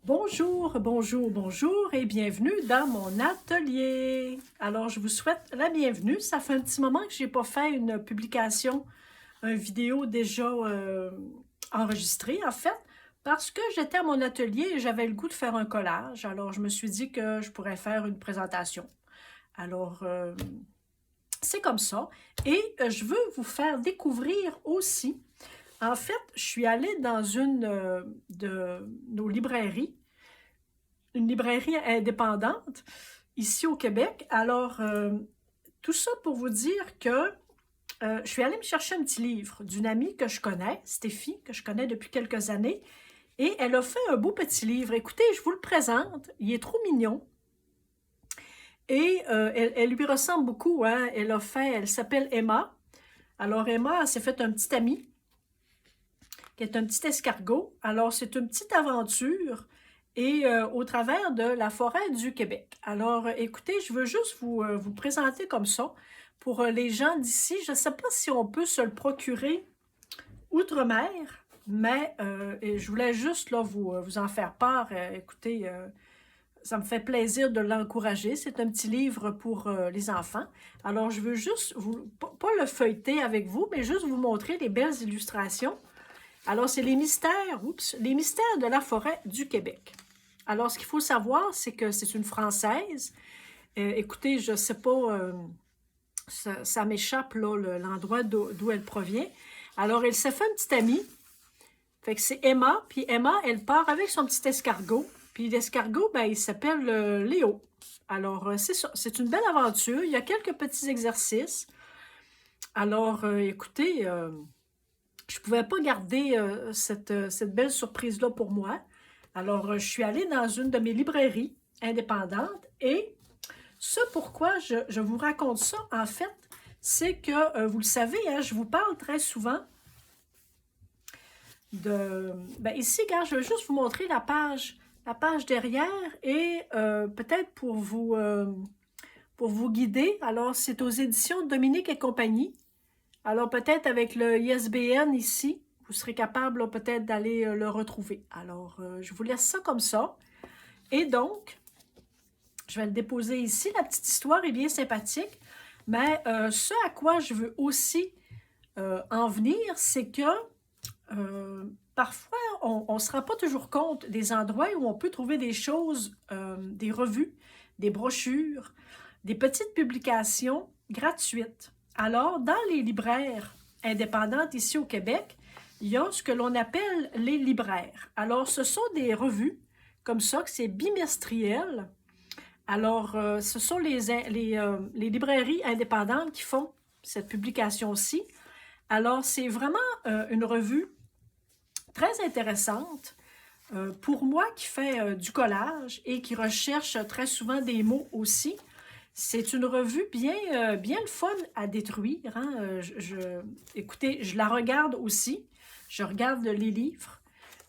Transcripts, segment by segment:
Bonjour, bonjour, bonjour et bienvenue dans mon atelier. Alors, je vous souhaite la bienvenue. Ça fait un petit moment que je n'ai pas fait une publication, une vidéo déjà enregistrée en fait, parce que j'étais à mon atelier et j'avais le goût de faire un collage. Alors, je me suis dit que je pourrais faire une présentation. Alors, c'est comme ça. Et je veux vous faire découvrir aussi. En fait, je suis allée dans une de nos librairies, une librairie indépendante ici au Québec. Alors, tout ça pour vous dire que je suis allée me chercher un petit livre d'une amie que je connais, Stéphie, que je connais depuis quelques années, et elle a fait un beau petit livre. Écoutez, je vous le présente, il est trop mignon. Et elle lui ressemble beaucoup, hein? Elle s'appelle Emma. Alors Emma, elle s'est fait un petit ami, qui est un petit escargot. Alors c'est une petite aventure et au travers de la forêt du Québec. Alors écoutez, je veux juste vous présenter comme ça. Pour les gens d'ici, je ne sais pas si on peut se le procurer outre-mer, mais je voulais juste là, vous en faire part. Écoutez, ça me fait plaisir de l'encourager. C'est un petit livre pour les enfants. Alors, je veux juste, pas le feuilleter avec vous, mais juste vous montrer les belles illustrations. Alors, c'est les mystères de la forêt du Québec. Alors, ce qu'il faut savoir, c'est que c'est une Française. Écoutez, je ne sais pas, ça m'échappe là, l'endroit d'où elle provient. Alors, elle s'est fait un petit ami. Fait que c'est Emma. Puis Emma, elle part avec son petit escargot. Puis l'escargot, ben, il s'appelle Léo. Alors, c'est ça. C'est une belle aventure. Il y a quelques petits exercices. Alors, écoutez, je ne pouvais pas garder cette belle surprise-là pour moi. Alors, je suis allée dans une de mes librairies indépendantes et ce pourquoi je vous raconte ça, en fait, c'est que, vous le savez, hein, je vous parle très souvent de... Ben ici, regarde, je vais juste vous montrer la page derrière et peut-être pour vous guider. Alors, c'est aux éditions Dominique et compagnie. Alors, peut-être avec le ISBN ici, vous serez capable peut-être d'aller le retrouver. Alors, je vous laisse ça comme ça. Et donc, je vais le déposer ici. La petite histoire est bien sympathique. Mais ce à quoi je veux aussi en venir, c'est que parfois, on ne se rend pas toujours compte des endroits où on peut trouver des choses, des revues, des brochures, des petites publications gratuites. Alors, dans les libraires indépendantes ici au Québec, il y a ce que l'on appelle les libraires. Alors, ce sont des revues comme ça, que c'est bimestriel. Alors, ce sont les librairies indépendantes qui font cette publication-ci. Alors, c'est vraiment une revue très intéressante pour moi qui fais du collage et qui recherche très souvent des mots aussi. C'est une revue bien le fun à détruire. Hein? Écoutez, je la regarde aussi. Je regarde les livres.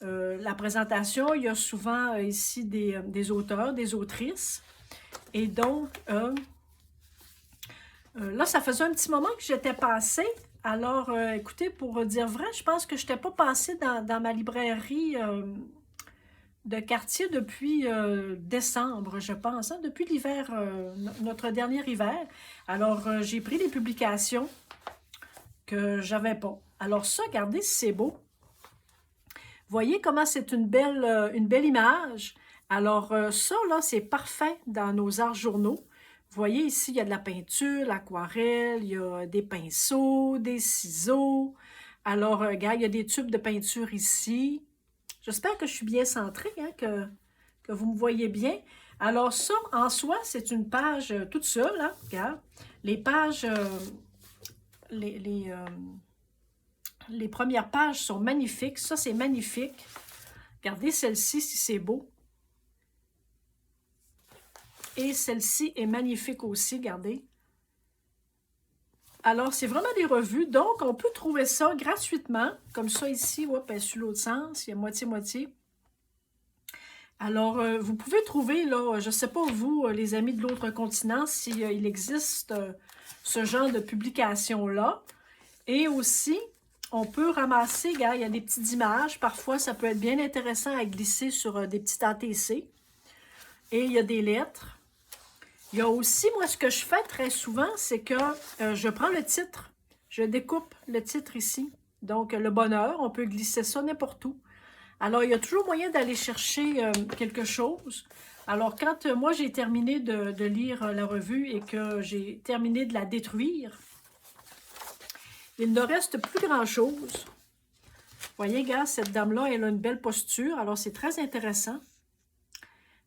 La présentation, il y a souvent ici des auteurs, des autrices. Et donc, là, ça faisait un petit moment que j'étais passée. Alors, écoutez, pour dire vrai, je pense que je n'étais pas passée dans ma librairie de quartier depuis décembre, je pense, hein, depuis l'hiver, notre dernier hiver. Alors, j'ai pris les publications que j'avais pas. Alors ça, regardez si c'est beau. Voyez comment c'est une belle image. Alors ça, là, c'est parfait dans nos arts journaux. Vous voyez ici, il y a de la peinture, l'aquarelle, il y a des pinceaux, des ciseaux. Alors, regarde, il y a des tubes de peinture ici. J'espère que je suis bien centrée, hein, que vous me voyez bien. Alors ça, en soi, c'est une page toute seule. Hein, regarde, les pages, les premières pages sont magnifiques. Ça, c'est magnifique. Regardez celle-ci, si c'est beau. Et celle-ci est magnifique aussi, regardez. Alors, c'est vraiment des revues. Donc, on peut trouver ça gratuitement. Comme ça, ici, hop, sur l'autre sens, il y a moitié-moitié. Alors, vous pouvez trouver, là, je ne sais pas vous, les amis de l'autre continent, s'il existe ce genre de publication-là. Et aussi, on peut ramasser, regarde, il y a des petites images. Parfois, ça peut être bien intéressant à glisser sur des petits ATC. Et il y a des lettres. Il y a aussi, moi, ce que je fais très souvent, c'est que je prends le titre. Je découpe le titre ici. Donc, le bonheur, on peut glisser ça n'importe où. Alors, il y a toujours moyen d'aller chercher quelque chose. Alors, quand moi, j'ai terminé de lire la revue et que j'ai terminé de la détruire, il ne reste plus grand-chose. Vous voyez, gars, cette dame-là, elle a une belle posture. Alors, c'est très intéressant.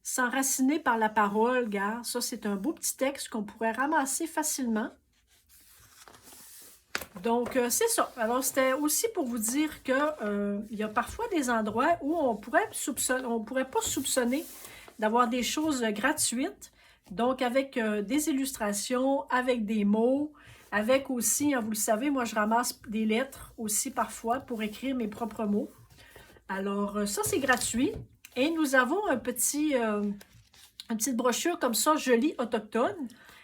S'enraciner par la parole, gars, ça, c'est un beau petit texte qu'on pourrait ramasser facilement. Donc, c'est ça. Alors, c'était aussi pour vous dire que il y a parfois des endroits où on pourrait pas soupçonner d'avoir des choses gratuites. Donc, avec des illustrations, avec des mots, avec aussi, hein, vous le savez, moi, je ramasse des lettres aussi parfois pour écrire mes propres mots. Alors, ça, c'est gratuit. Et nous avons une petite brochure comme ça, jolie, autochtone.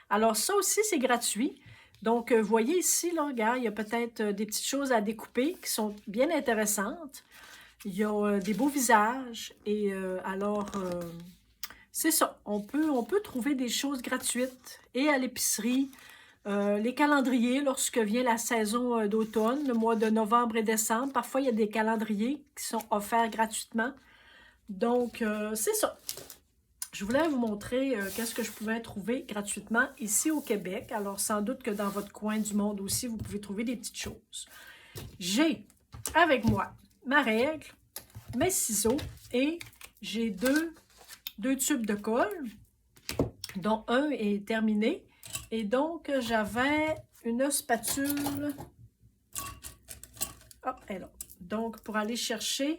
Alors, ça aussi, c'est gratuit. Donc, vous voyez ici, là, regarde, il y a peut-être des petites choses à découper qui sont bien intéressantes. Il y a des beaux visages. Et c'est ça. On peut trouver des choses gratuites et à l'épicerie. Les calendriers, lorsque vient la saison d'automne, le mois de novembre et décembre, parfois, il y a des calendriers qui sont offerts gratuitement. Donc, c'est ça. Je voulais vous montrer qu'est-ce que je pouvais trouver gratuitement ici au Québec. Alors, sans doute que dans votre coin du monde aussi, vous pouvez trouver des petites choses. J'ai avec moi ma règle, mes ciseaux et j'ai deux tubes de colle, dont un est terminé. Et donc, j'avais une spatule. Hop, elle est là. Donc, pour aller chercher...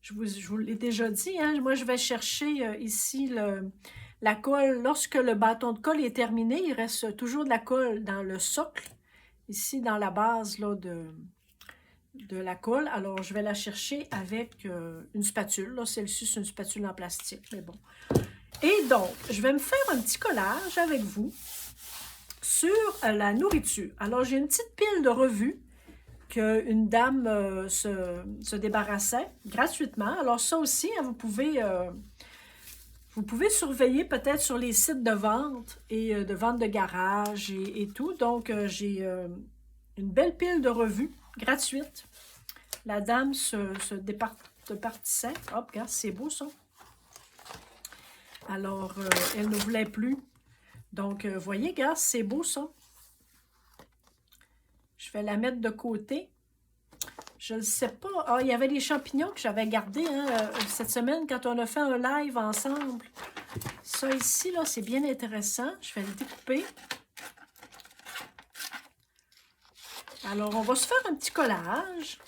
Je vous l'ai déjà dit, hein, moi je vais chercher ici la colle. Lorsque le bâton de colle est terminé, il reste toujours de la colle dans le socle, ici dans la base là, de la colle. Alors je vais la chercher avec une spatule. Là, celle-ci, c'est une spatule en plastique, mais bon. Et donc, je vais me faire un petit collage avec vous sur la nourriture. Alors, j'ai une petite pile de revues qu'une dame se débarrassait gratuitement. Alors ça aussi, hein, vous pouvez surveiller peut-être sur les sites de vente et de vente de garage et tout. Donc, j'ai une belle pile de revues gratuites. La dame se départissait. Hop, regarde, c'est beau ça. Alors, elle ne voulait plus. Donc, voyez, regarde, c'est beau ça. Je vais la mettre de côté. Je ne sais pas. Ah, il y avait des champignons que j'avais gardés hein, cette semaine quand on a fait un live ensemble. Ça ici, là, c'est bien intéressant. Je vais le découper. Alors, on va se faire un petit collage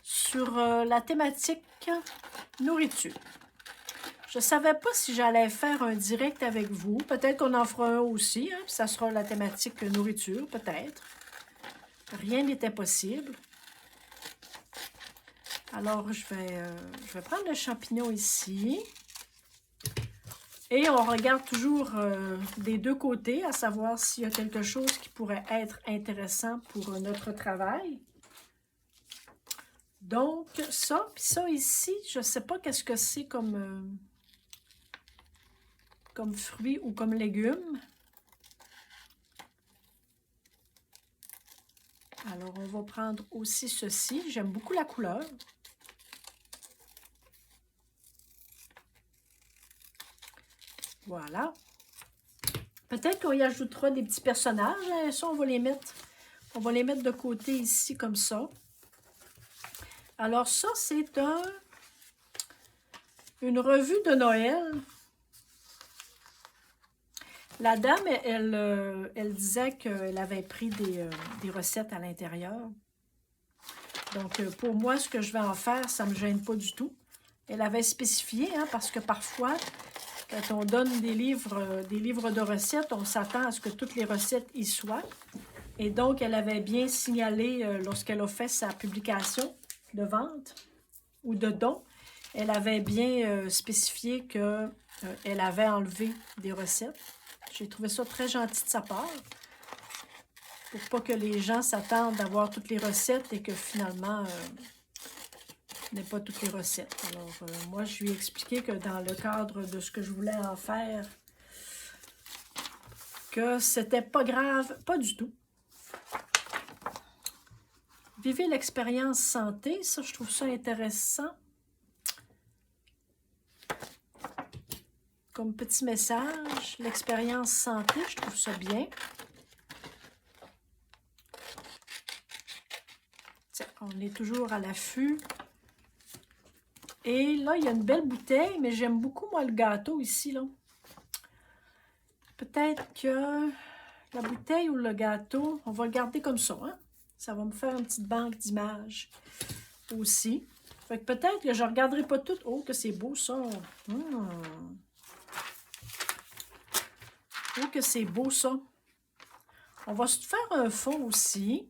sur la thématique nourriture. Je ne savais pas si j'allais faire un direct avec vous. Peut-être qu'on en fera un aussi. Hein, puis ça sera la thématique nourriture, peut-être. Rien n'était possible. Alors, je vais prendre le champignon ici. Et on regarde toujours des deux côtés, à savoir s'il y a quelque chose qui pourrait être intéressant pour notre travail. Donc, ça, puis ça ici, je ne sais pas qu'est-ce que c'est comme fruit ou comme légume. Alors, on va prendre aussi ceci. J'aime beaucoup la couleur. Voilà. Peut-être qu'on y ajoutera des petits personnages. Hein. Ça, on va les mettre de côté ici, comme ça. Alors, ça, c'est une revue de Noël. La dame, elle disait qu'elle avait pris des recettes à l'intérieur. Donc, pour moi, ce que je vais en faire, ça ne me gêne pas du tout. Elle avait spécifié, hein, parce que parfois, quand on donne des livres de recettes, on s'attend à ce que toutes les recettes y soient. Et donc, elle avait bien signalé, lorsqu'elle a fait sa publication de vente ou de don, elle avait bien spécifié qu'elle avait enlevé des recettes. J'ai trouvé ça très gentil de sa part. pour pas que les gens s'attendent à voir toutes les recettes et que finalement, n'ait pas toutes les recettes. Alors, moi, je lui ai expliqué que dans le cadre de ce que je voulais en faire, que c'était pas grave, pas du tout. Vivez l'expérience santé, ça, je trouve ça intéressant. Comme petit message, l'expérience santé, je trouve ça bien. Tiens, on est toujours à l'affût. Et là, il y a une belle bouteille, mais j'aime beaucoup, moi, le gâteau ici, là. Peut-être que la bouteille ou le gâteau, on va le garder comme ça, hein? Ça va me faire une petite banque d'images aussi. Fait que peut-être que je ne regarderai pas tout. Oh, que c'est beau, ça! Oh, que c'est beau, ça! On va se faire un fond aussi.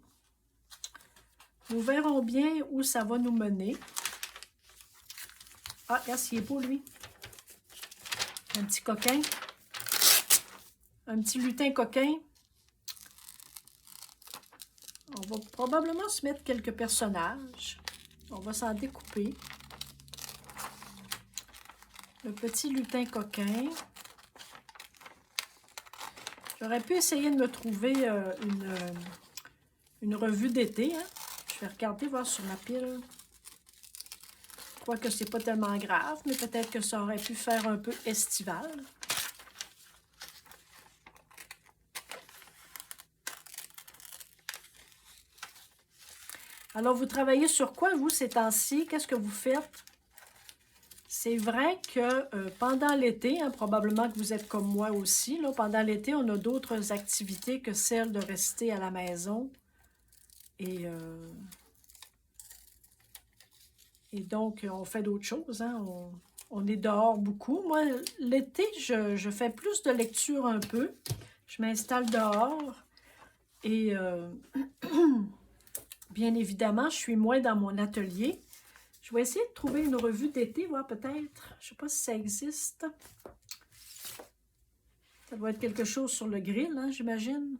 Nous verrons bien où ça va nous mener. Ah, regarde, il est beau, lui. Un petit coquin. Un petit lutin coquin. On va probablement se mettre quelques personnages. On va s'en découper. Le petit lutin coquin. J'aurais pu essayer de me trouver une revue d'été. Hein? Je vais regarder, voir sur ma pile. Quoique c'est pas tellement grave, mais peut-être que ça aurait pu faire un peu estival. Alors, vous travaillez sur quoi, vous, ces temps-ci? Qu'est-ce que vous faites? C'est vrai que pendant l'été, hein, probablement que vous êtes comme moi aussi, là, pendant l'été, on a d'autres activités que celles de rester à la maison. Et donc, on fait d'autres choses. Hein, on est dehors beaucoup. Moi, l'été, je fais plus de lecture un peu. Je m'installe dehors et... bien évidemment, je suis moins dans mon atelier. Je vais essayer de trouver une revue d'été, voir peut-être. Je ne sais pas si ça existe. Ça doit être quelque chose sur le grill, hein, j'imagine.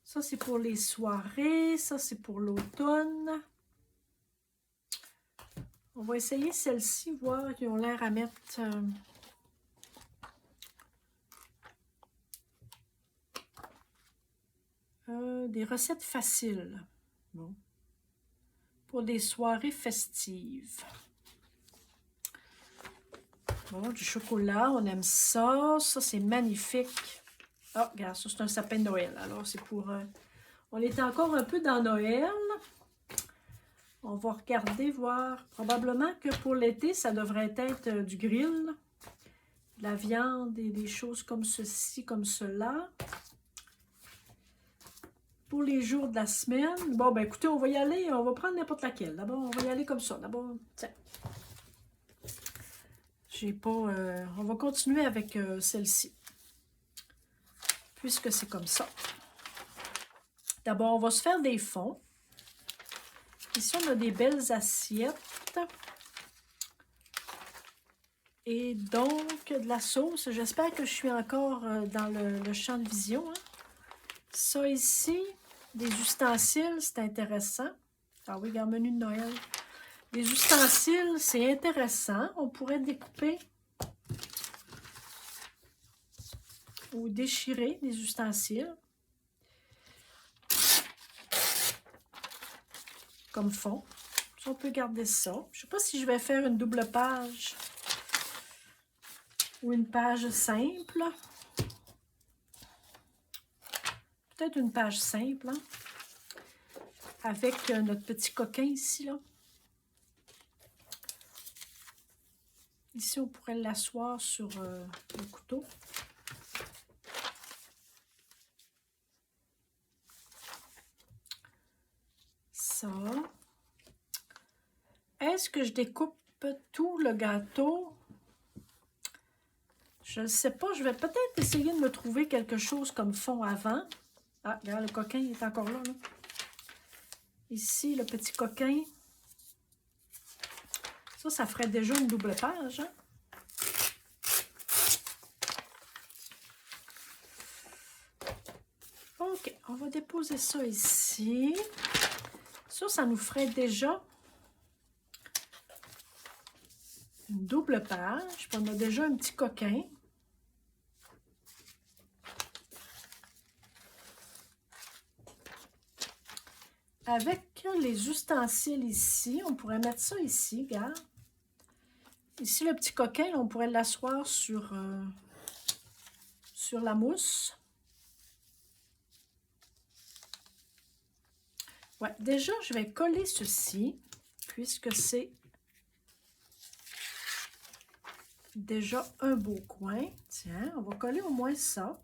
Ça, c'est pour les soirées. Ça, c'est pour l'automne. On va essayer celle-ci, voir. Ils ont l'air à mettre... des recettes faciles. Bon. Pour des soirées festives. Bon, du chocolat, on aime ça. Ça, c'est magnifique. Ah, oh, regarde, ça, c'est un sapin de Noël. Alors, c'est pour... on est encore un peu dans Noël. On va regarder, voir. Probablement que pour l'été, ça devrait être du grill. De la viande et des choses comme ceci, comme cela. Pour les jours de la semaine, bon, ben écoutez, on va y aller, on va prendre n'importe laquelle. D'abord, on va y aller comme ça. D'abord, tiens. J'ai pas... on va continuer avec celle-ci. Puisque c'est comme ça. D'abord, on va se faire des fonds. Ici, on a des belles assiettes. Et donc, de la sauce. J'espère que je suis encore dans le champ de vision. Hein. Ça ici... Des ustensiles, c'est intéressant. Ah oui, regarde, menu de Noël. Des ustensiles, c'est intéressant. On pourrait découper ou déchirer des ustensiles. Comme fond. On peut garder ça. Je ne sais pas si je vais faire une double page ou une page simple. Peut-être une page simple, hein, avec notre petit coquin ici, là. Ici, on pourrait l'asseoir sur le couteau. Ça. Est-ce que je découpe tout le gâteau? Je ne sais pas. Je vais peut-être essayer de me trouver quelque chose comme fond avant. Ah, regarde, le coquin est encore là, là. Ici, le petit coquin. Ça ferait déjà une double page. Hein? OK, on va déposer ça ici. Ça nous ferait déjà une double page. Puis on a déjà un petit coquin. Avec les ustensiles ici, on pourrait mettre ça ici, regarde. Ici, le petit coquin, là, on pourrait l'asseoir sur la mousse. Ouais, déjà, je vais coller ceci, puisque c'est déjà un beau coin. Tiens, on va coller au moins ça.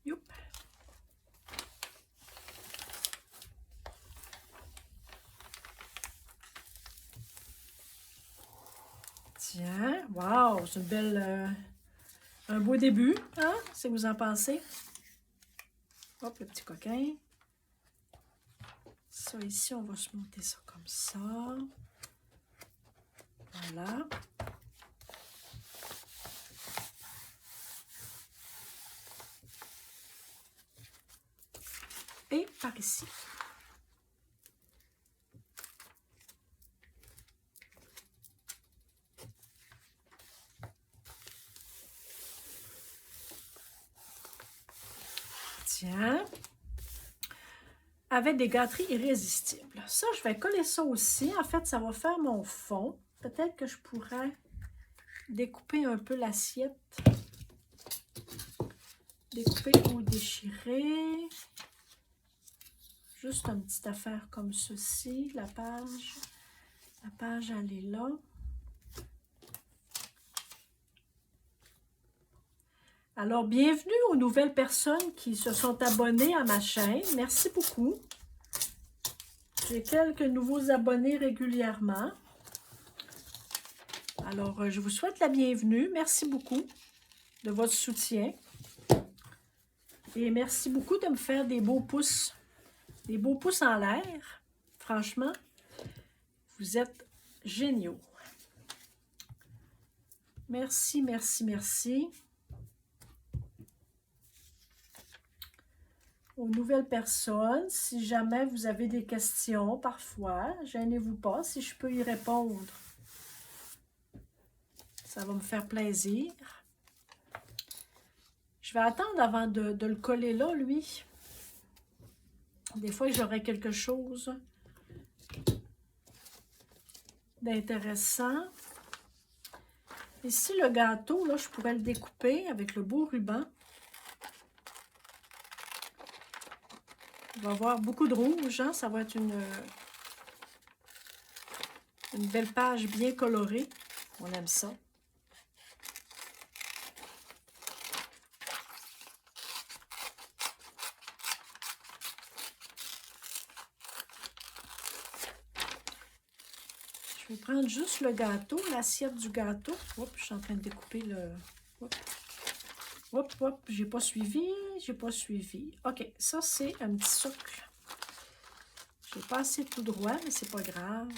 Youp. Tiens, wow, c'est une belle, un beau début, hein? Si vous en pensez. Hop, le petit coquin. Ça ici, on va se monter ça comme ça. Voilà. Et par ici. Tiens. Avec des gâteries irrésistibles. Ça, je vais coller ça aussi. En fait, ça va faire mon fond. Peut-être que je pourrais découper un peu l'assiette. Découper ou déchirer. Juste une petite affaire comme ceci. La page, elle est là. Alors, bienvenue aux nouvelles personnes qui se sont abonnées à ma chaîne. Merci beaucoup. J'ai quelques nouveaux abonnés régulièrement. Alors, je vous souhaite la bienvenue. Merci beaucoup de votre soutien. Et merci beaucoup de me faire des beaux pouces. Des beaux pouces en l'air. Franchement, vous êtes géniaux. Merci, merci, merci. Aux nouvelles personnes, si jamais vous avez des questions parfois, gênez-vous pas si je peux y répondre. Ça va me faire plaisir. Je vais attendre avant de le coller là, lui. Des fois, j'aurai quelque chose d'intéressant. Ici, le gâteau, là, je pourrais le découper avec le beau ruban. Il va y avoir beaucoup de rouge, hein? Ça va être une belle page bien colorée. On aime ça. Je vais prendre juste le gâteau, l'assiette du gâteau. Oups, je suis en train de découper le... Hop, j'ai pas suivi, OK, ça c'est un petit socle. J'ai passé tout droit, mais c'est pas grave.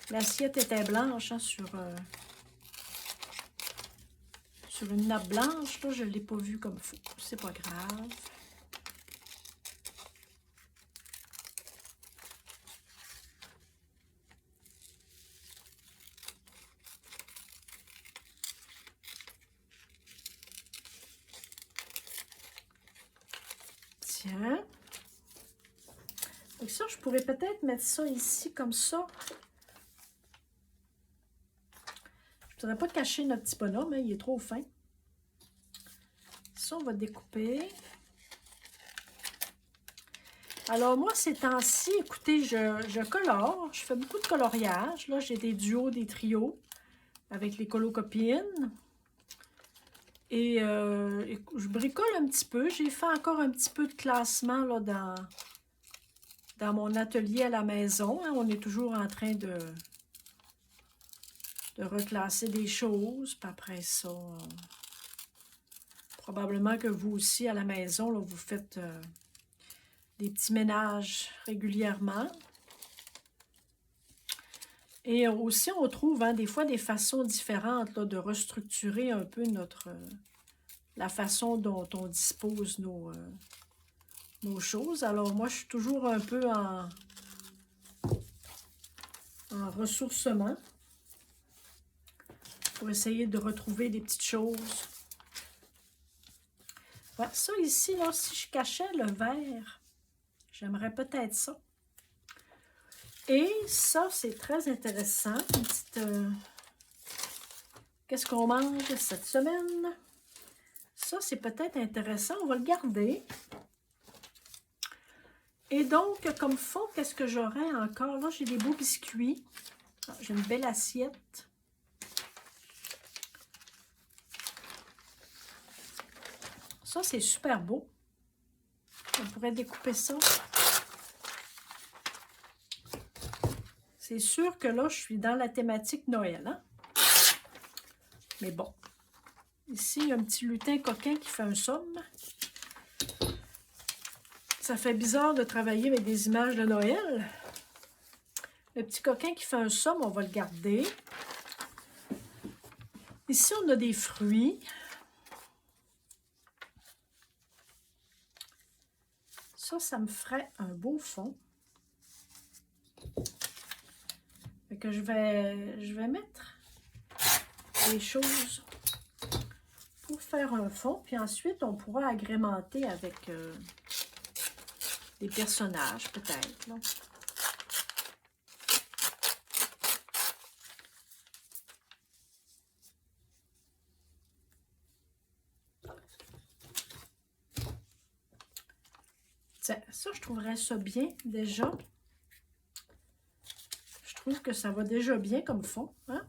L'assiette était blanche, hein, sur une nappe blanche. Là, je ne l'ai pas vue comme il faut. C'est pas grave. Tiens. Donc ça, je pourrais peut-être mettre ça ici comme ça. Je ne voudrais pas cacher notre petit bonhomme, hein, il est trop fin. Ça, on va découper. Alors, moi, ces temps-ci, écoutez, je colore. Je fais beaucoup de coloriage. Là, j'ai des duos, des trios avec les colocopines. Et je bricole un petit peu. J'ai fait encore un petit peu de classement là, dans mon atelier à la maison. Hein. On est toujours en train de reclasser des choses. Puis après ça, probablement que vous aussi, à la maison, là, vous faites des petits ménages régulièrement. Et aussi, on trouve hein, des fois des façons différentes là, de restructurer un peu la façon dont on dispose nos choses. Alors moi, je suis toujours un peu en ressourcement pour essayer de retrouver des petites choses. Ouais, ça ici, là, si je cachais le verre, j'aimerais peut-être ça. Et ça, c'est très intéressant. Une petite... qu'est-ce qu'on mange cette semaine? Ça, c'est peut-être intéressant. On va le garder. Et donc, comme fond, qu'est-ce que j'aurais encore? Là, j'ai des beaux biscuits. Ah, j'ai une belle assiette. Ça, c'est super beau. On pourrait découper ça. C'est sûr que là, je suis dans la thématique Noël. Hein? Mais bon. Ici, il y a un petit lutin coquin qui fait un somme. Ça fait bizarre de travailler avec des images de Noël. Le petit coquin qui fait un somme, on va le garder. Ici, on a des fruits. Ça me ferait un beau fond. Fait que je vais mettre des choses pour faire un fond. Puis ensuite, on pourra agrémenter avec des personnages, peut-être. Ça, je trouverais ça bien, déjà. Je trouve que ça va déjà bien comme fond. Hein?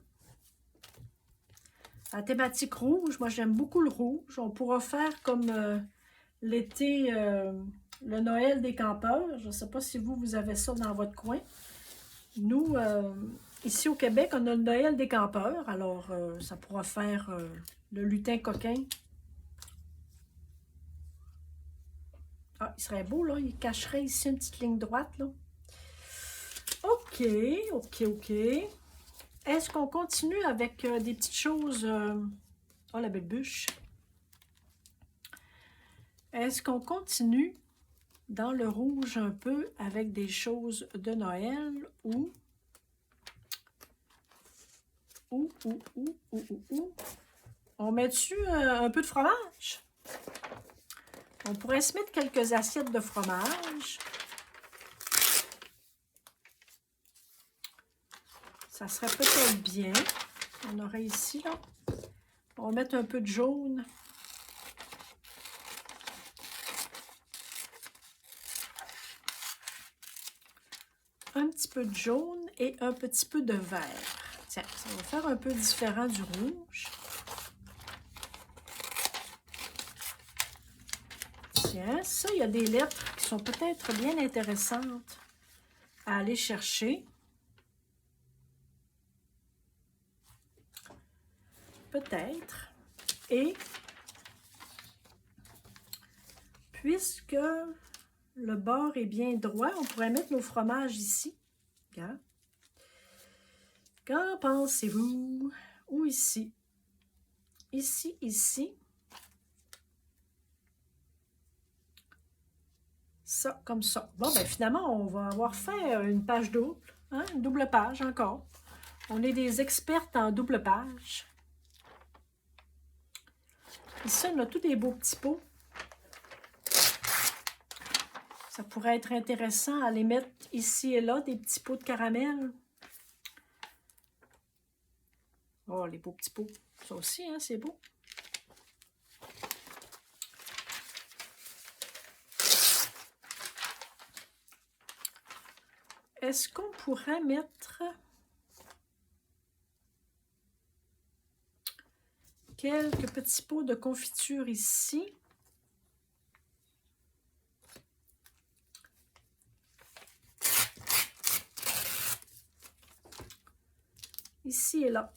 La thématique rouge, moi, j'aime beaucoup le rouge. On pourra faire comme l'été, le Noël des campeurs. Je ne sais pas si vous avez ça dans votre coin. Nous, ici au Québec, on a le Noël des campeurs. Alors, ça pourra faire le lutin coquin. Ah, il serait beau, là. Il cacherait ici une petite ligne droite, là. OK, OK, OK. Est-ce qu'on continue avec des petites choses... Oh, la belle bûche. Est-ce qu'on continue dans le rouge un peu avec des choses de Noël ou... On met dessus un peu de fromage? On pourrait se mettre quelques assiettes de fromage. Ça serait peut-être bien. On aurait ici, là. On va mettre un peu de jaune. Un petit peu de jaune et un petit peu de vert. Tiens, ça va faire un peu différent du rouge. Tiens, ça, il y a des lettres qui sont peut-être bien intéressantes à aller chercher. Peut-être. Et puisque le bord est bien droit, on pourrait mettre nos fromages ici. Regarde. Qu'en pensez-vous? Ou ici? Ici, ici. Ça, comme ça. Bon, ben finalement, on va avoir fait une page double. Hein? Une double page encore. On est des expertes en double page. Ici, on a tous des beaux petits pots. Ça pourrait être intéressant à les mettre ici et là, des petits pots de caramel. Oh, les beaux petits pots. Ça aussi, hein, c'est beau. Est-ce qu'on pourrait mettre quelques petits pots de confiture ici? Ici et là.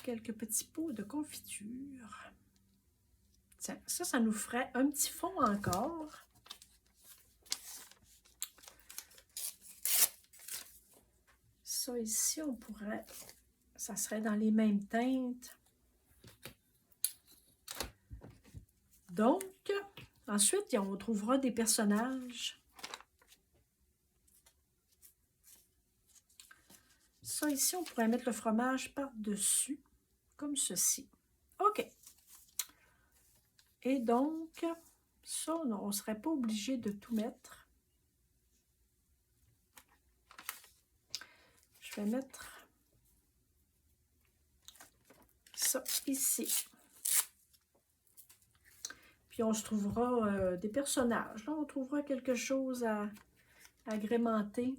quelques petits pots de confiture. Tiens, ça nous ferait un petit fond encore. Ça ici, on pourrait, ça serait dans les mêmes teintes. Donc, ensuite, on trouvera des personnages. Ça ici, on pourrait mettre le fromage par-dessus, comme ceci. OK. Et donc, ça, on ne serait pas obligé de tout mettre. Je vais mettre ça ici. Puis on se trouvera des personnages. Là, on trouvera quelque chose à agrémenter.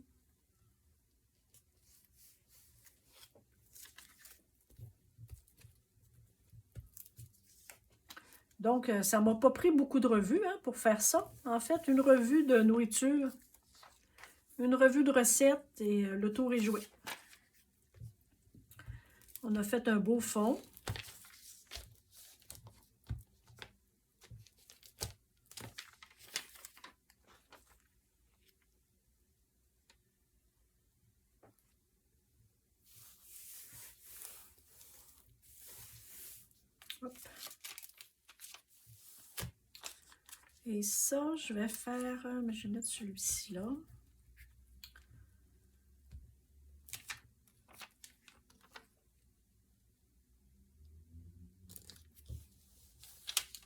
Donc, ça ne m'a pas pris beaucoup de revues pour faire ça. En fait, une revue de nourriture, une revue de recettes et le tour est joué. On a fait un beau fond. Hop. Et ça, je vais faire, je vais mettre celui-ci là.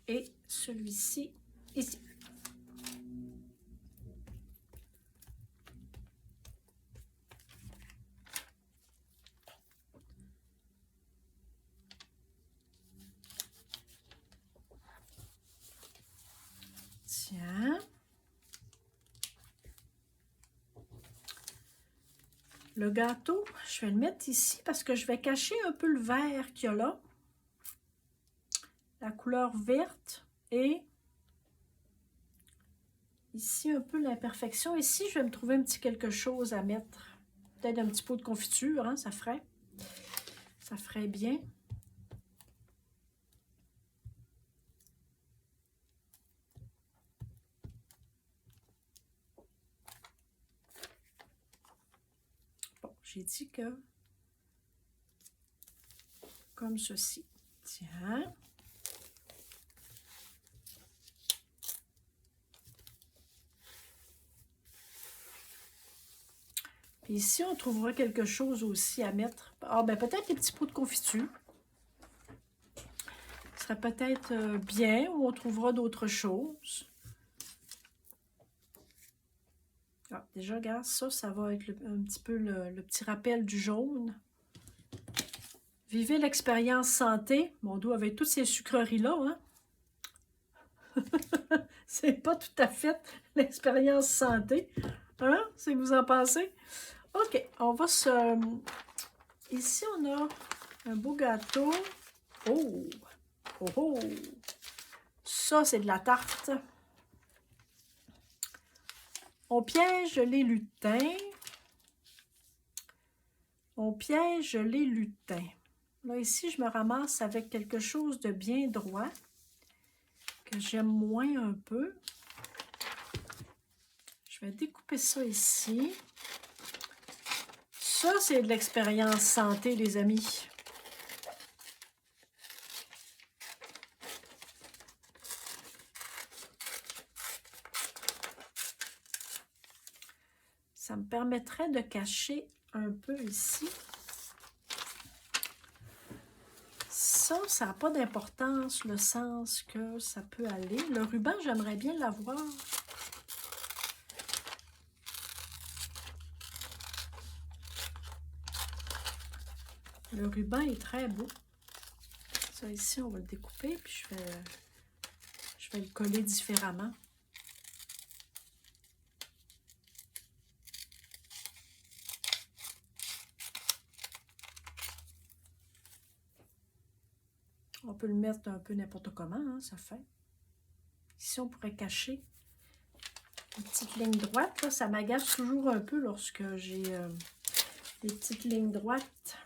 Et celui-ci ici. Tiens. Le gâteau, je vais le mettre ici parce que je vais cacher un peu le vert qu'il y a là. La couleur verte et ici un peu l'imperfection. Ici, je vais me trouver un petit quelque chose à mettre. Peut-être un petit pot de confiture, hein, ça ferait bien. Bon, j'ai dit que comme ceci. Tiens. Puis ici, on trouvera quelque chose aussi à mettre. Ah, ben peut-être les petits pots de confiture. Ce serait peut-être bien, ou on trouvera d'autres choses. Ah, déjà, regarde, ça va être un petit peu le petit rappel du jaune. Vivez l'expérience santé. Mon dos avec toutes ces sucreries-là, hein? C'est pas tout à fait l'expérience santé. Hein? C'est que vous en pensez? OK, on va se... Ici, on a un beau gâteau. Oh! Oh oh! Ça, c'est de la tarte. On piège les lutins. On piège les lutins. Là, ici, je me ramasse avec quelque chose de bien droit, que j'aime moins un peu. Je vais découper ça ici. Ça, c'est de l'expérience santé, les amis. Ça me permettrait de cacher un peu ici. Ça n'a pas d'importance, le sens que ça peut aller. Le ruban, j'aimerais bien l'avoir. Le ruban est très beau. Ça ici, on va le découper, puis je vais le coller différemment. On peut le mettre un peu n'importe comment, hein, ça fait. Ici, on pourrait cacher une petite ligne droite. Là, ça m'agace toujours un peu lorsque j'ai des petites lignes droites.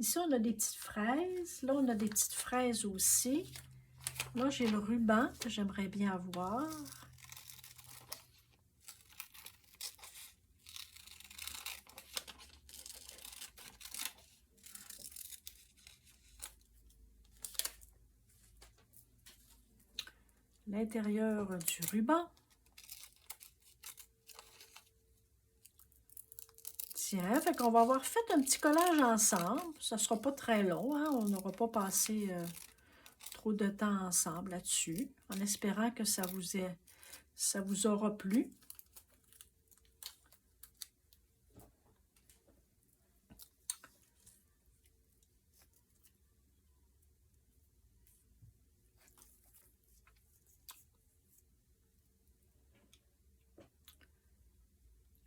Ici, on a des petites fraises. Là, on a des petites fraises aussi. Là, j'ai le ruban que j'aimerais bien avoir. L'intérieur du ruban. Tiens, fait qu'on va avoir fait un petit collage ensemble. Ça ne sera pas très long, hein? On n'aura pas passé trop de temps ensemble là-dessus, en espérant que ça vous aura plu.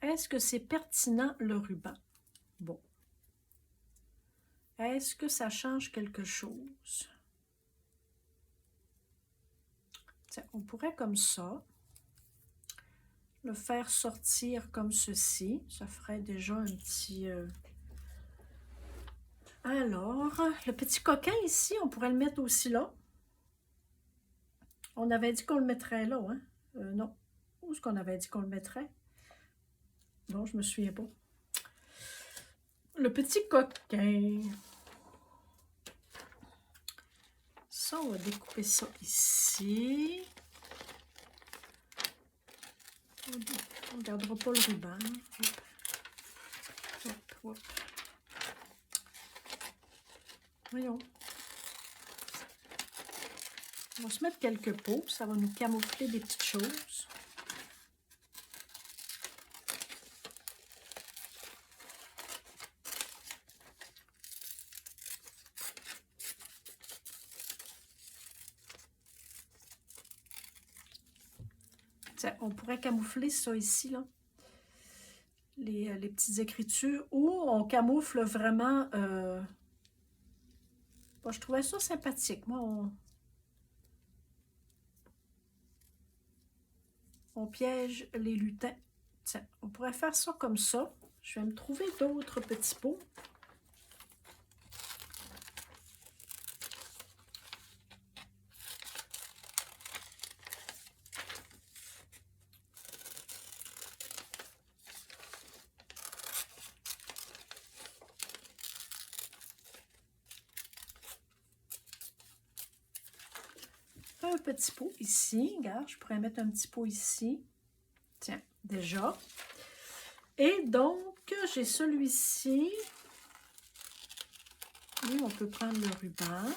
Est-ce que c'est pertinent le ruban? Bon. Est-ce que ça change quelque chose? Tiens, on pourrait comme ça le faire sortir comme ceci. Ça ferait déjà un petit... Alors, le petit coquin ici, on pourrait le mettre aussi là. On avait dit qu'on le mettrait là, hein? Non. Où est-ce qu'on avait dit qu'on le mettrait? Non, je me souviens pas. Le petit coquin. Ça, on va découper ça ici. On ne gardera pas le ruban. Hop, hop. Voyons. On va se mettre quelques pots. Ça va nous camoufler des petites choses. On pourrait camoufler ça ici, là. Les petites écritures, ou on camoufle vraiment... Bon, je trouvais ça sympathique. Moi, on piège les lutins. Tiens, on pourrait faire ça comme ça. Je vais me trouver d'autres petits pots. Un petit pot ici. Regarde, je pourrais mettre un petit pot ici. Tiens, déjà. Et donc, j'ai celui-ci. Et on peut prendre le ruban.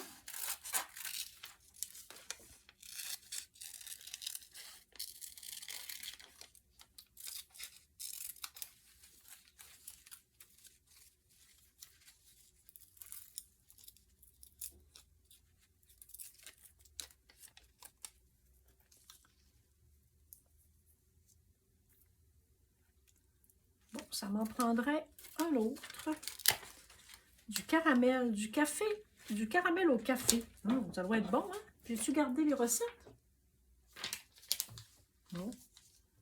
Bon, ça m'en prendrait un autre. Du caramel, du café, du caramel au café. Ça doit être bon, hein? J'ai-tu gardé les recettes? Non.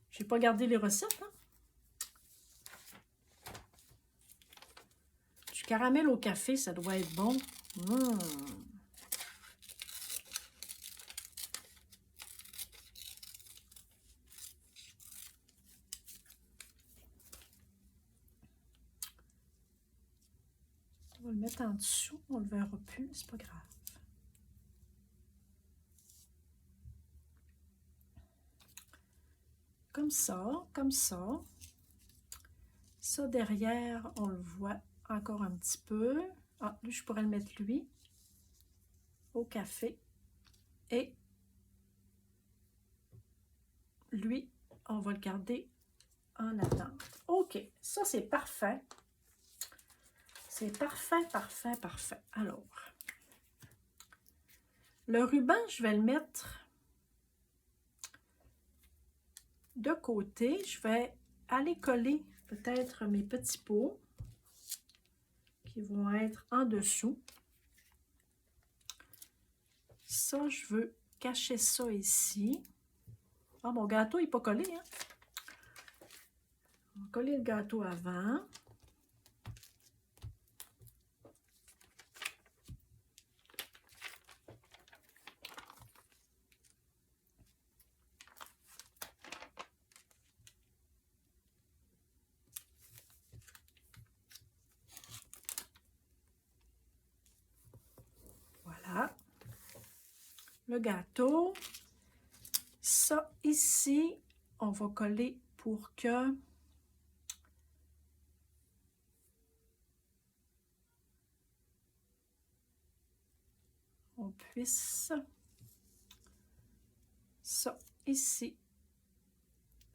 J'ai pas gardé les recettes, hein? Du caramel au café, ça doit être bon. On va le mettre en dessous, on le verra plus, c'est pas grave. Comme ça, comme ça. Ça derrière, on le voit encore un petit peu. Ah, lui, je pourrais le mettre lui au café. Et lui, on va le garder en attente. OK, ça c'est parfait. C'est parfait, parfait, parfait. Alors, le ruban, je vais le mettre de côté. Je vais aller coller peut-être mes petits pots qui vont être en dessous. Ça, je veux cacher ça ici. Ah, mon gâteau n'est pas collé, hein? On va coller le gâteau avant. le gâteau. Ça, ici, on va coller pour que on puisse... Ça, ici.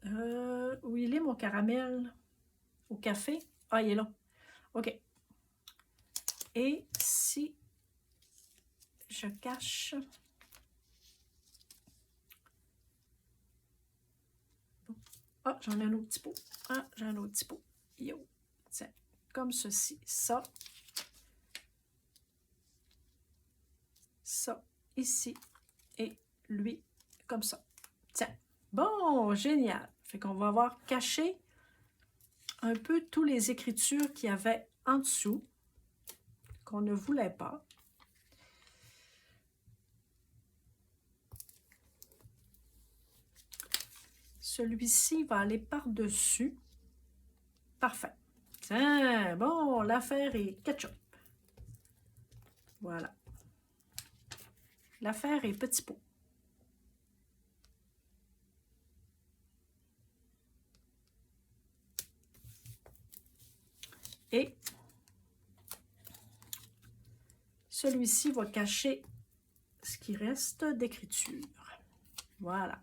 Où il est mon caramel? Au café? Ah, il est là. OK. Et si je cache... Ah, j'en ai un autre petit pot. Ah, j'ai un autre petit pot. Yo. Tiens, comme ceci. Ça. Ça, ici. Et lui, comme ça. Tiens. Bon, génial. Fait qu'on va avoir caché un peu toutes les écritures qu'il y avait en dessous, qu'on ne voulait pas. Celui-ci va aller par-dessus. Parfait. Tiens, bon, l'affaire est ketchup. Voilà. L'affaire est petit pot. Et celui-ci va cacher ce qui reste d'écriture. Voilà.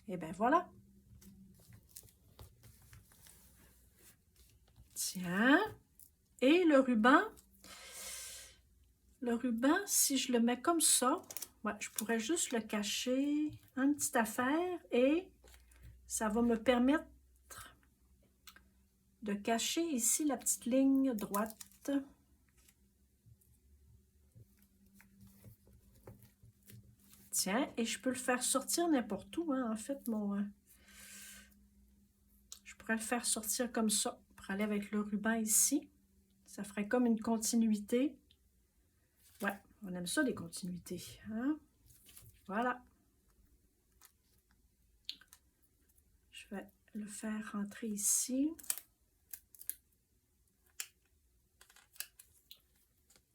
Et bien voilà. Tiens. Et le ruban, si je le mets comme ça, ouais, je pourrais juste le cacher, une petite affaire, et ça va me permettre de cacher ici la petite ligne droite. Tiens, et je peux le faire sortir n'importe où, hein, en fait, je pourrais le faire sortir comme ça, pour aller avec le ruban ici. Ça ferait comme une continuité. Ouais, on aime ça, les continuités, hein? Voilà. Je vais le faire rentrer ici.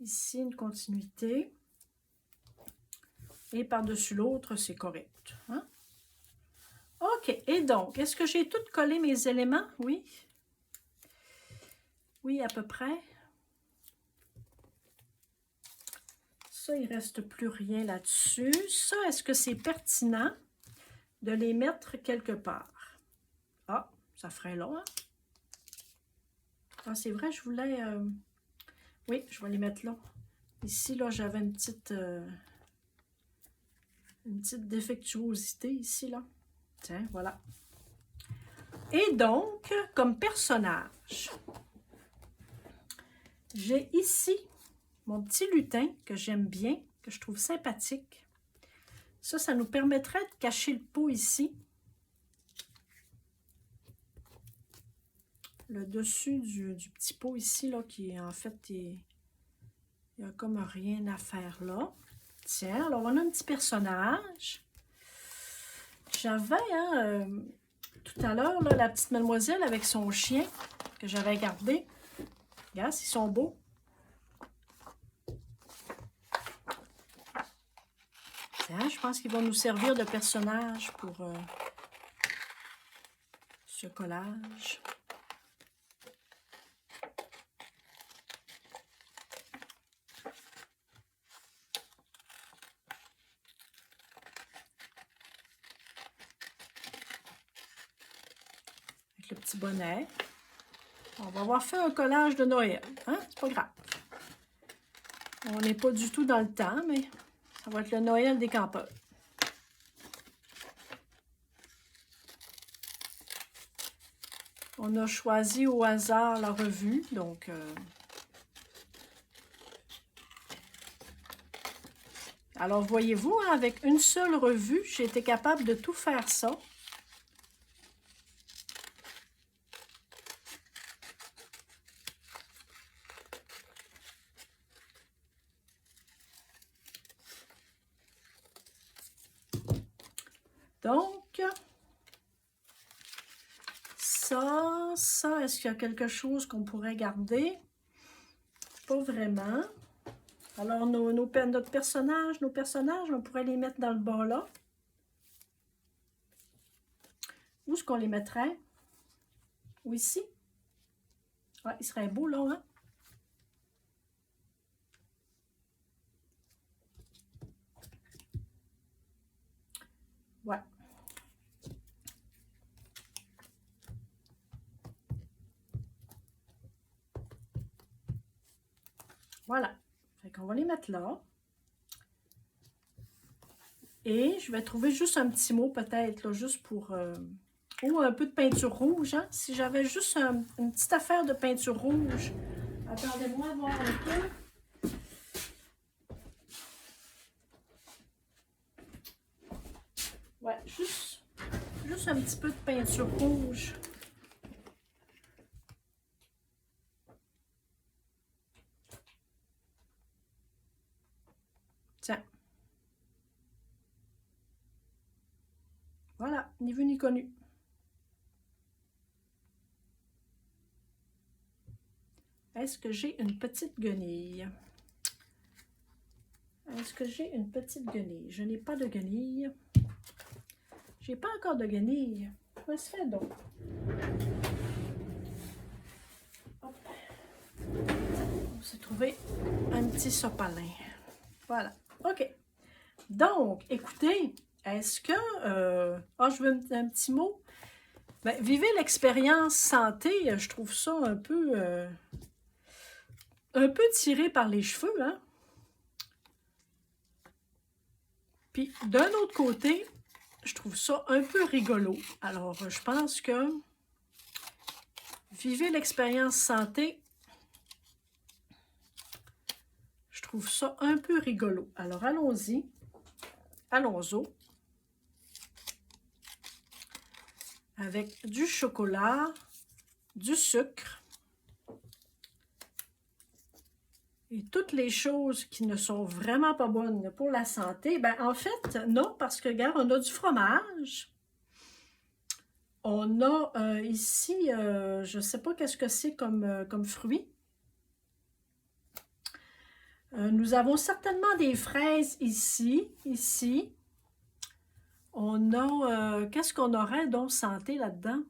Ici, une continuité. Et par-dessus l'autre, c'est correct, hein? OK. Et donc, est-ce que j'ai tout collé mes éléments? Oui. Oui, à peu près. Ça, il ne reste plus rien là-dessus. Ça, est-ce que c'est pertinent de les mettre quelque part? Ah, ça ferait long, hein? Ah, c'est vrai, je voulais... Oui, je vais les mettre là. Ici, là, j'avais une petite défectuosité ici, là. Tiens, voilà. Et donc, comme personnage, j'ai ici mon petit lutin que j'aime bien, que je trouve sympathique. Ça nous permettrait de cacher le pot ici. Le dessus du petit pot ici, là, qui en fait, il n'y a comme rien à faire là. Tiens, alors on a un petit personnage. J'avais, hein, tout à l'heure, la petite mademoiselle avec son chien que j'avais gardé. Regarde, ils sont beaux. Tiens, je pense qu'ils vont nous servir de personnage pour ce collage. Avec le petit bonnet. On va avoir fait un collage de Noël. Hein? C'est pas grave. On n'est pas du tout dans le temps, mais ça va être le Noël des campeurs. On a choisi au hasard la revue, donc... Alors, voyez-vous, hein, avec une seule revue, j'ai été capable de tout faire ça. Donc, ça, est-ce qu'il y a quelque chose qu'on pourrait garder? Pas vraiment. Alors, notre personnage, nos personnages, on pourrait les mettre dans le bas là. Où est-ce qu'on les mettrait? Ou ici? Ah, il serait beau là, hein? Ouais. Voilà. Fait qu'on va les mettre là. Et je vais trouver juste un petit mot peut-être, là, juste pour... ou un peu de peinture rouge, hein? Si j'avais juste une petite affaire de peinture rouge. Attendez-moi voir un peu. Ouais, juste un petit peu de peinture rouge. Tiens. Voilà, ni vu ni connu. Est-ce que j'ai une petite guenille? Est-ce que j'ai une petite guenille? Je n'ai pas de guenille. J'ai pas encore de guenille. Comment se fait donc? Hop. On s'est trouvé un petit sopalin. Voilà. OK. Donc, écoutez, est-ce que... je veux un petit mot. Ben, vivez l'expérience santé, je trouve ça un peu tiré par les cheveux, hein? Puis, d'un autre côté, je trouve ça un peu rigolo. Alors, je pense que vivez l'expérience santé, je trouve ça un peu rigolo. Alors, allons-y. Allons-y. Avec du chocolat, du sucre et toutes les choses qui ne sont vraiment pas bonnes pour la santé. Ben, en fait, non, parce que, regarde, on a du fromage. On a ici, je ne sais pas qu'est-ce que c'est comme fruit. Nous avons certainement des fraises ici. On a, qu'est-ce qu'on aurait donc santé là-dedans?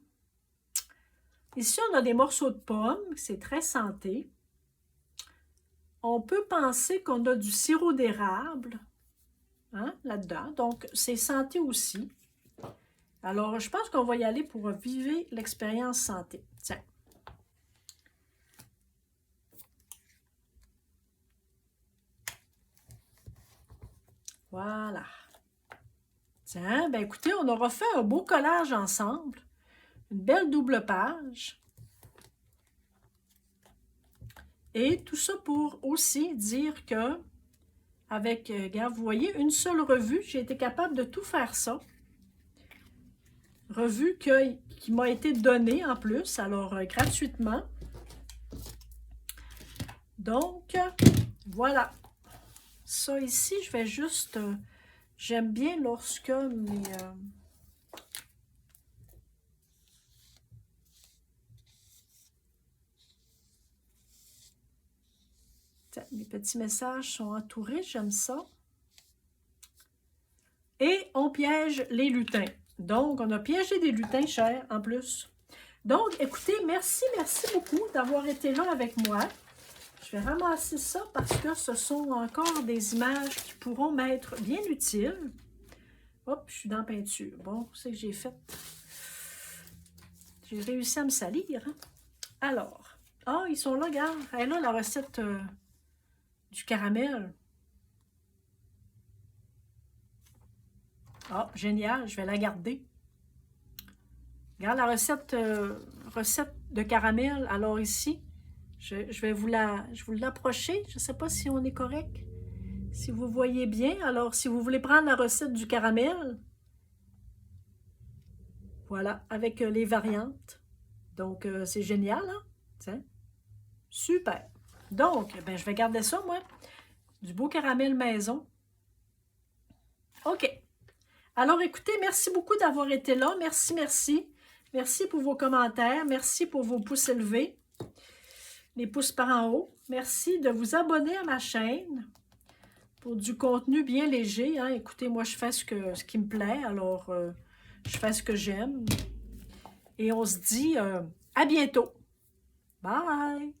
Ici, on a des morceaux de pommes, c'est très santé. On peut penser qu'on a du sirop d'érable, hein, là-dedans. Donc, c'est santé aussi. Alors, je pense qu'on va y aller pour vivre l'expérience santé. Tiens. Voilà. Tiens, ben écoutez, on aura fait un beau collage ensemble. Une belle double page. Et tout ça pour aussi dire que, avec, regarde, vous voyez, une seule revue, j'ai été capable de tout faire ça. Revue qui m'a été donnée en plus, alors gratuitement. Donc, voilà. Ça ici, je vais juste... j'aime bien lorsque mes petits messages sont entourés, j'aime ça. Et on piège les lutins. Donc, on a piégé des lutins chers en plus. Donc, écoutez, merci beaucoup d'avoir été là avec moi. Je vais ramasser ça parce que ce sont encore des images qui pourront m'être bien utiles. Hop, je suis dans la peinture. Bon, c'est que j'ai fait. J'ai réussi à me salir. Hein? Alors, ils sont là, regarde. Elle est là, la recette du caramel. Génial, je vais la garder. Regarde la recette de caramel. Alors ici, je vais vous l'approcher. Je ne sais pas si on est correct. Si vous voyez bien. Alors, si vous voulez prendre la recette du caramel, voilà, avec les variantes. Donc, c'est génial, hein? Tiens. Super. Donc, ben, je vais garder ça, moi. Du beau caramel maison. OK. Alors, écoutez, merci beaucoup d'avoir été là. Merci. Merci pour vos commentaires. Merci pour vos pouces élevés. les pouces par en haut. Merci de vous abonner à ma chaîne pour du contenu bien léger. Hein. Écoutez, moi, je fais ce qui me plaît, alors je fais ce que j'aime. Et on se dit à bientôt. Bye!